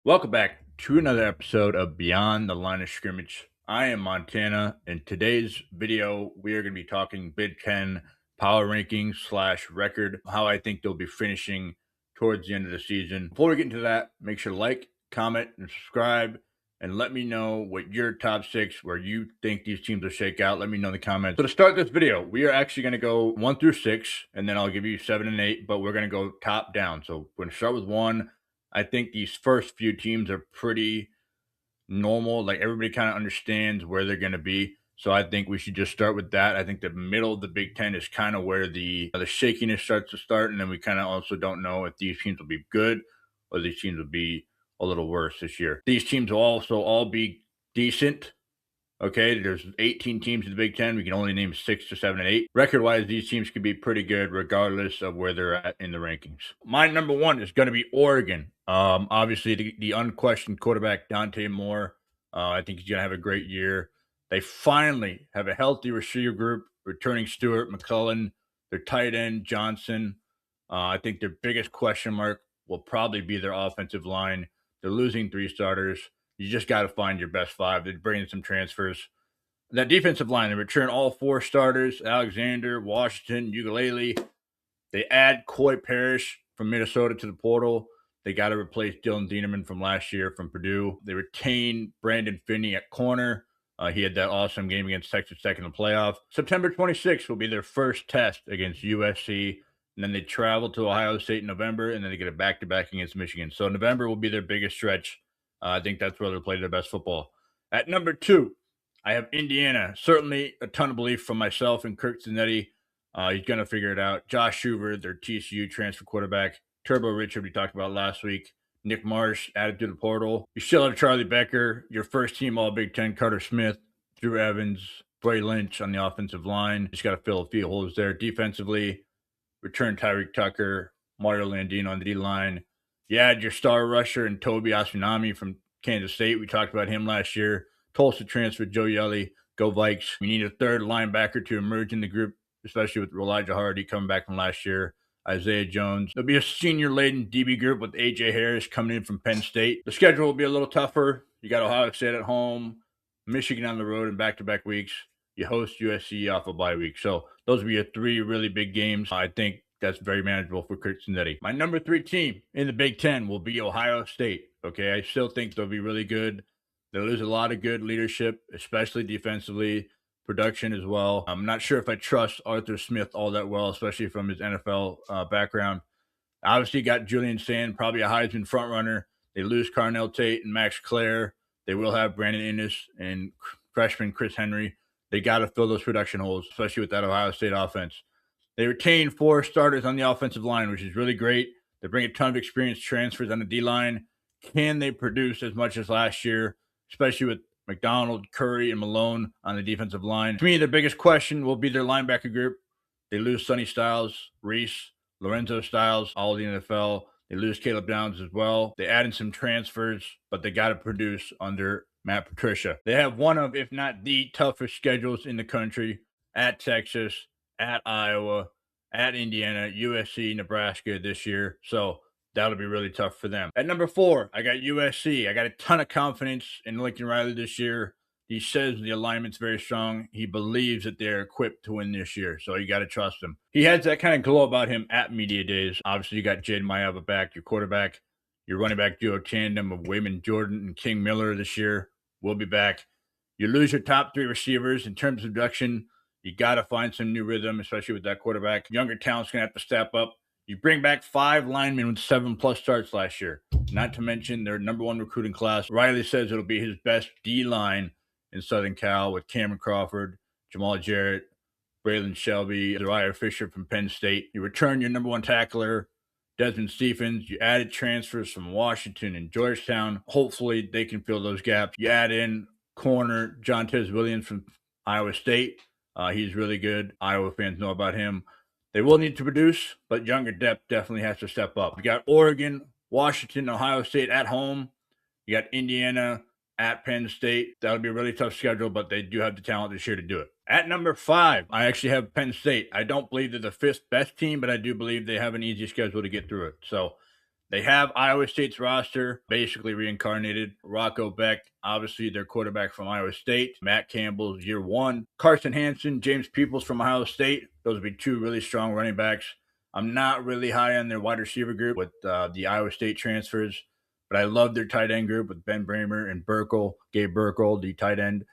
Welcome back to another episode of Beyond the Line of Scrimmage. I am Montana. In today's video, we are going to be talking Big Ten power rankings slash record, how I think they'll be finishing towards the end of the season. Before we get into that, make sure to like, comment, and subscribe, and let me know what your top six, where you think these teams will shake out. Let me know in the comments. So to start this video, we are actually going to go 1 through 6, and then I'll give you 7 and 8, but we're going to go top down. So we're going to start with 1. I think these first few teams are pretty normal. Like everybody kind of understands where they're going to be. So I think we should just start with that. I think the middle of the Big Ten is kind of where the shakiness starts to start, and then we kind of also don't know if these teams will be good or these teams will be a little worse this year. These teams will also all be decent. Okay, there's 18 teams in the Big Ten. We can only name 6 to 7 and 8. Record-wise, these teams could be pretty good regardless of where they're at in the rankings. My number 1 is going to be Oregon. Obviously, the unquestioned quarterback, Dante Moore. I think he's going to have a great year. They finally have a healthy receiver group, returning Stewart, McCullen, their tight end, Johnson. I think their biggest question mark will probably be their offensive line. They're losing 3 starters. You just got to find your best 5. They're bringing some transfers. That defensive line, they return all 4 starters, Alexander, Washington, Ukulele. They add Coy Parrish from Minnesota to the portal. They got to replace Dylan Dienerman from last year from Purdue. They retain Brandon Finney at corner. He had that awesome game against Texas Tech in the playoff. September 26th will be their first test against USC. And then they travel to Ohio State in November, and then they get a back-to-back against Michigan. So November will be their biggest stretch. I think that's where they'll play their best football. At number 2, I have Indiana. Certainly a ton of belief from myself and Kirk Zanetti. He's going to figure it out. Josh Hoover, their TCU transfer quarterback. Turbo Richard, we talked about last week. Nick Marsh added to the portal. You still have Charlie Becker, your first team All Big Ten. Carter Smith, Drew Evans, Bray Lynch on the offensive line. Just got to fill a few holes there. Defensively, return Tyreek Tucker, Mario Landino on the D line. You add your star rusher and Toby Asunami from Kansas State. We talked about him last year. Tulsa transfer Joe Yelly. Go Vikes. We need a third linebacker to emerge in the group, especially with Elijah Hardy coming back from last year. Isaiah Jones. There'll be a senior-laden DB group with A.J. Harris coming in from Penn State. The schedule will be a little tougher. You got Ohio State at home, Michigan on the road in back-to-back weeks. You host USC off a bye week. So those will be your 3 really big games. I think that's very manageable for Kirk Zanetti. My number 3 team in the Big Ten will be Ohio State. Okay, I still think they'll be really good. They lose a lot of good leadership, especially defensively, production as well. I'm not sure if I trust Arthur Smith all that well, especially from his NFL background. Obviously, got Julian Sand, probably a Heisman frontrunner. They lose Carnell Tate and Max Clare. They will have Brandon Innes and freshman Chris Henry. They got to fill those production holes, especially with that Ohio State offense. They retain 4 starters on the offensive line, which is really great. They bring a ton of experienced transfers on the D-line. Can they produce as much as last year, especially with McDonald, Curry, and Malone on the defensive line? To me, the biggest question will be their linebacker group. They lose Sonny Styles, Reese, Lorenzo Styles, all of the NFL. They lose Caleb Downs as well. They add in some transfers, but they got to produce under Matt Patricia. They have one of, if not the toughest schedules in the country at Texas, at Iowa, at Indiana, USC, Nebraska this year. So that'll be really tough for them. At number 4, I got USC. I got a ton of confidence in Lincoln Riley this year. He says the alignment's very strong. He believes that they're equipped to win this year, so you got to trust him. He has that kind of glow about him at media days. Obviously, you got Jaden Mayava back, your quarterback. Your running back duo tandem of Wayman Jordan and King Miller this year will be back. You lose your top 3 receivers in terms of production. You got to find some new rhythm, especially with that quarterback. Younger talent's going to have to step up. You bring back 5 linemen with 7+ starts last year, not to mention their number 1 recruiting class. Riley says it'll be his best D-line in Southern Cal with Cameron Crawford, Jamal Jarrett, Braylon Shelby, Zariah Fisher from Penn State. You return your number 1 tackler, Desmond Stephens. You added transfers from Washington and Georgetown. Hopefully they can fill those gaps. You add in corner Jontez Williams from Iowa State. He's really good. Iowa fans know about him. They will need to produce, but younger depth definitely has to step up. You got Oregon, Washington, Ohio State at home. You got Indiana at Penn State. That'll be a really tough schedule, but they do have the talent this year to do it. At number 5, I actually have Penn State. I don't believe they're the 5th best team, but I do believe they have an easy schedule to get through it. So They have Iowa State's roster basically reincarnated. Rocco Beck, obviously their quarterback from Iowa State. Matt Campbell's year one. Carson Hansen, James Peoples from Ohio State. Those would be two really strong running backs. I'm not really high on their wide receiver group with the Iowa State transfers, but I love their tight end group with Ben Bramer and Burkle, Gabe Burkle, the tight end.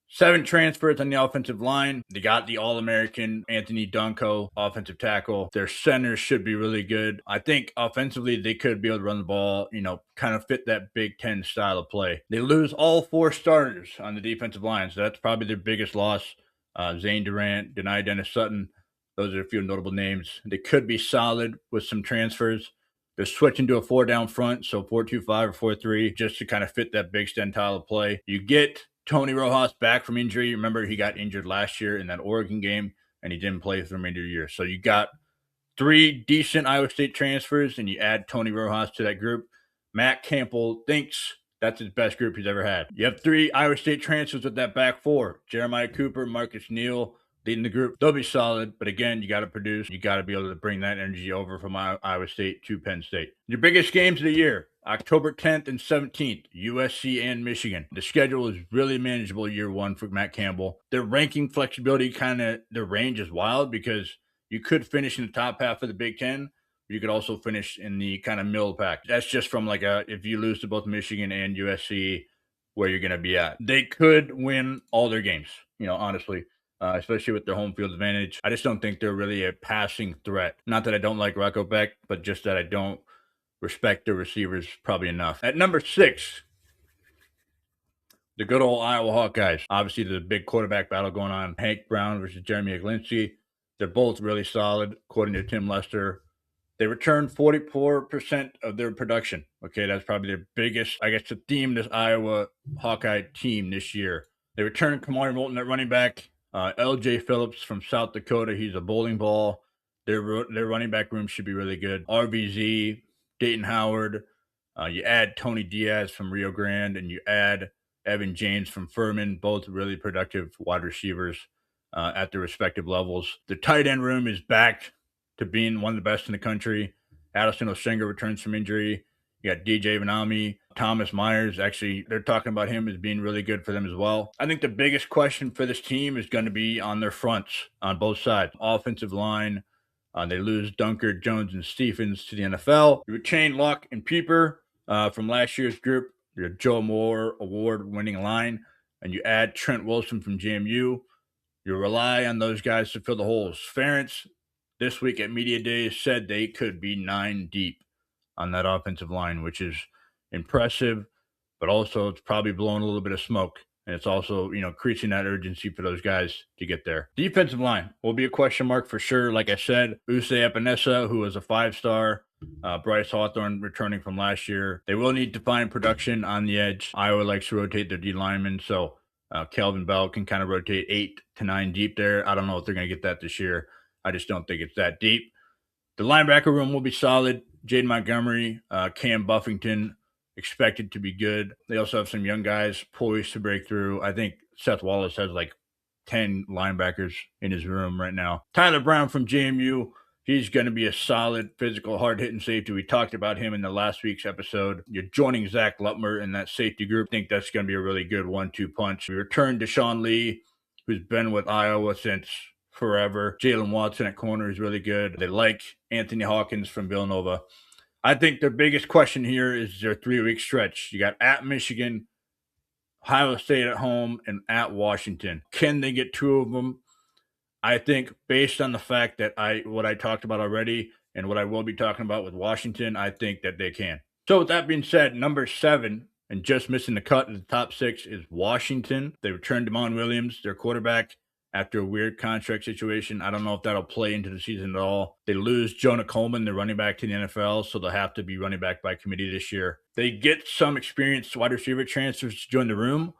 7 transfers on the offensive line. They got the All-American Anthony Dunco, offensive tackle. Their centers should be really good. I think offensively they could be able to run the ball, kind of fit that Big Ten style of play. They lose all 4 starters on the defensive line, so that's probably their biggest loss. Zane Durant, Denai Dennis Sutton. Those are a few notable names. They could be solid with some transfers. They're switching to a 4 down front, so 4-2-5 or 4-3, just to kind of fit that Big Ten style of play. You get Tony Rojas back from injury. Remember, he got injured last year in that Oregon game, and he didn't play for the remainder of the year. So you got 3 decent Iowa State transfers, and you add Tony Rojas to that group. Matt Campbell thinks that's his best group he's ever had. You have 3 Iowa State transfers with that back 4. Jeremiah Cooper, Marcus Neal leading the group. They'll be solid, but again, you got to produce. You got to be able to bring that energy over from Iowa State to Penn State. Your biggest games of the year. October 10th and 17th, USC and Michigan. The schedule is really manageable year one for Matt Campbell. Their ranking flexibility, their range is wild because you could finish in the top half of the Big Ten. You could also finish in the kind of middle pack. That's just from if you lose to both Michigan and USC, where you're going to be at. They could win all their games, honestly. Especially with their home field advantage. I just don't think they're really a passing threat. Not that I don't like Rocco Beck, but just that I don't respect their receivers probably enough. At number 6, the good old Iowa Hawkeyes. Obviously, there's a big quarterback battle going on. Hank Brown versus Jeremy Iglinski. They're both really solid, according to Tim Lester. They returned 44% of their production. Okay, that's probably their biggest, to theme this Iowa Hawkeye team this year. They returned Kamari Moulton at running back. LJ Phillips from South Dakota. He's a bowling ball. Their running back room should be really good. RVZ, Dayton Howard. You add Tony Diaz from Rio Grande, and you add Evan James from Furman. Both really productive wide receivers at their respective levels. The tight end room is back to being one of the best in the country. Addison Osenga returns from injury. You got DJ Vanami, Thomas Myers. Actually, they're talking about him as being really good for them as well. I think the biggest question for this team is going to be on their fronts on both sides. Offensive line, they lose Dunker, Jones, and Stephens to the NFL. You retain Luck and Pieper from last year's group, your Joe Moore award-winning line, and you add Trent Wilson from JMU. You rely on those guys to fill the holes. Ferentz, this week at Media Days, said they could be 9 deep on that offensive line, which is impressive, but also it's probably blowing a little bit of smoke. And it's also, increasing that urgency for those guys to get there. Defensive line will be a question mark for sure. Like I said, Usay Epinesa, who was a 5-star, Bryce Hawthorne returning from last year. They will need to find production on the edge. Iowa likes to rotate their D linemen, so Kelvin Bell can kind of rotate 8 to 9 deep there. I don't know if they're going to get that this year. I just don't think it's that deep. The linebacker room will be solid. Jaden Montgomery, Cam Buffington, expected to be good. They also have some young guys poised to break through. I think Seth Wallace has 10 linebackers in his room right now. Tyler Brown from JMU, he's going to be a solid, physical, hard-hitting safety. We talked about him in the last week's episode. You're joining Zach Lutmer in that safety group. I think that's going to be a really good 1-2 punch. We return Deshaun Lee, who's been with Iowa since forever. Jalen Watson at corner is really good. They like Anthony Hawkins from Villanova. I think their biggest question here is their 3-week stretch. You got at Michigan, Ohio State at home, and at Washington. Can they get 2 of them? I think based on the fact that what I talked about already and what I will be talking about with Washington, I think that they can. So with that being said, number 7, and just missing the cut in the top 6, is Washington. They returned Damon Williams, their quarterback, after a weird contract situation. I don't know if that'll play into the season at all. They lose Jonah Coleman, their running back, to the NFL, so they'll have to be running back by committee this year. They get some experienced wide receiver transfers to join the room,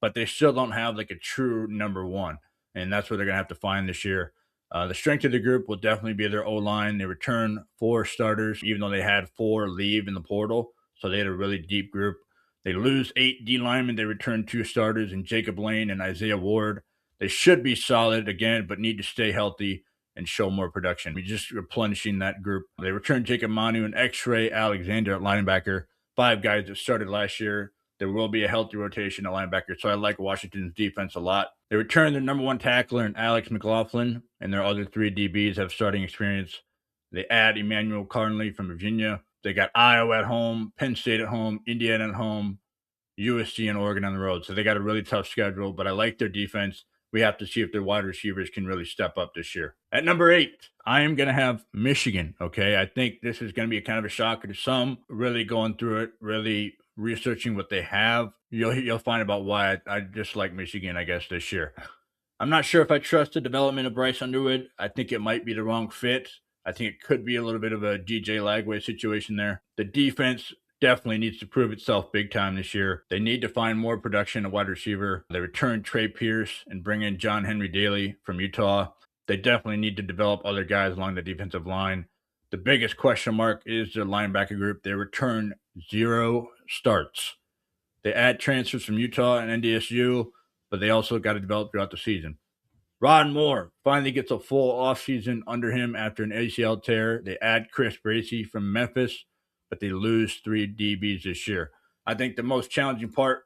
but they still don't have a true number 1, and that's what they're going to have to find this year. The strength of the group will definitely be their O-line. They return 4 starters, even though they had 4 leave in the portal, so they had a really deep group. They lose 8 D linemen. They return 2 starters in Jacob Lane and Isaiah Ward. They should be solid again, but need to stay healthy. and show more production. We just replenishing that group. They returned Jacob Manu and X-Ray Alexander at linebacker, 5 guys that started last year. There will be a healthy rotation at linebacker, so I like Washington's defense a lot. They returned their number 1 tackler in Alex McLaughlin, and their other 3 DBs have starting experience. They add Emmanuel Carnley from Virginia. They got Iowa at home, Penn State at home, Indiana at home, USC and Oregon on the road. So they got a really tough schedule, but I like their defense. We have to see if their wide receivers can really step up this year. At number 8, I am going to have Michigan. Okay. I think this is going to be a kind of a shocker to some, really going through it, really researching what they have. You'll find about why I just like Michigan, I guess, this year. I'm not sure if I trust the development of Bryce Underwood. I think it might be the wrong fit. I think it could be a little bit of a DJ Lagway situation there. The defense definitely needs to prove itself big time this year. They need to find more production at wide receiver. They return Trey Pierce and bring in John Henry Daly from Utah. They definitely need to develop other guys along the defensive line. The biggest question mark is their linebacker group. They return 0 starts. They add transfers from Utah and NDSU, but they also got to develop throughout the season. Rod Moore finally gets a full offseason under him after an ACL tear. They add Chris Bracey from Memphis, but they lose 3 DBs this year. I think the most challenging part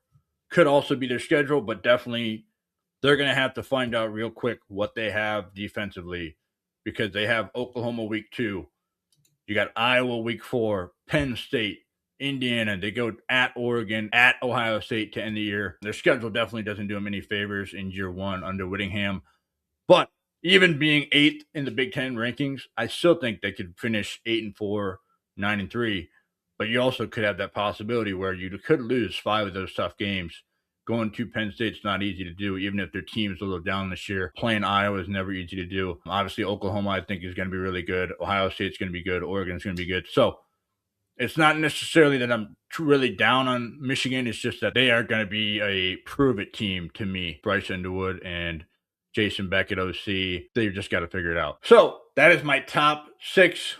could also be their schedule, but definitely they're going to have to find out real quick what they have defensively, because they have Oklahoma week 2. You got Iowa week 4, Penn State, Indiana. They go at Oregon, at Ohio State to end the year. Their schedule definitely doesn't do them any favors in year 1 under Whittingham. But even being 8th in the Big Ten rankings, I still think they could finish 8-4, 9-3. But you also could have that possibility where you could lose 5 of those tough games. Going to Penn State's not easy to do, even if their team's a little down this year. Playing Iowa is never easy to do. Obviously, Oklahoma, I think, is going to be really good. Ohio State's going to be good. Oregon's going to be good. So it's not necessarily that I'm really down on Michigan. It's just that they are going to be a prove-it team to me. Bryce Underwood and Jason Beckett, OC. They've just got to figure it out. So that is my top 6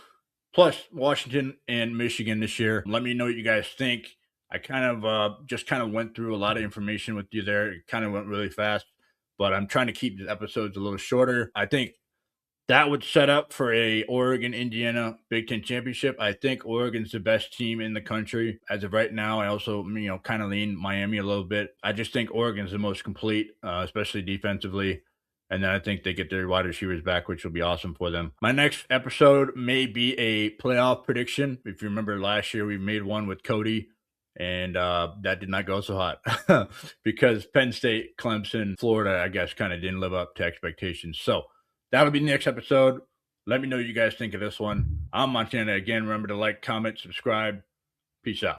plus Washington and Michigan this year. Let me know what you guys think. I kind of just went through a lot of information with you there. It kind of went really fast, but I'm trying to keep the episodes a little shorter. I think that would set up for a Oregon-Indiana Big Ten championship. I think Oregon's the best team in the country as of right now. I also, kind of lean Miami a little bit. I just think Oregon's the most complete, especially defensively. And then I think they get their wide receivers back, which will be awesome for them. My next episode may be a playoff prediction. If you remember last year, we made one with Cody, and that did not go so hot because Penn State, Clemson, Florida, I guess, kind of didn't live up to expectations. So that'll be the next episode. Let me know what you guys think of this one. I'm Montana. Again, remember to like, comment, subscribe. Peace out.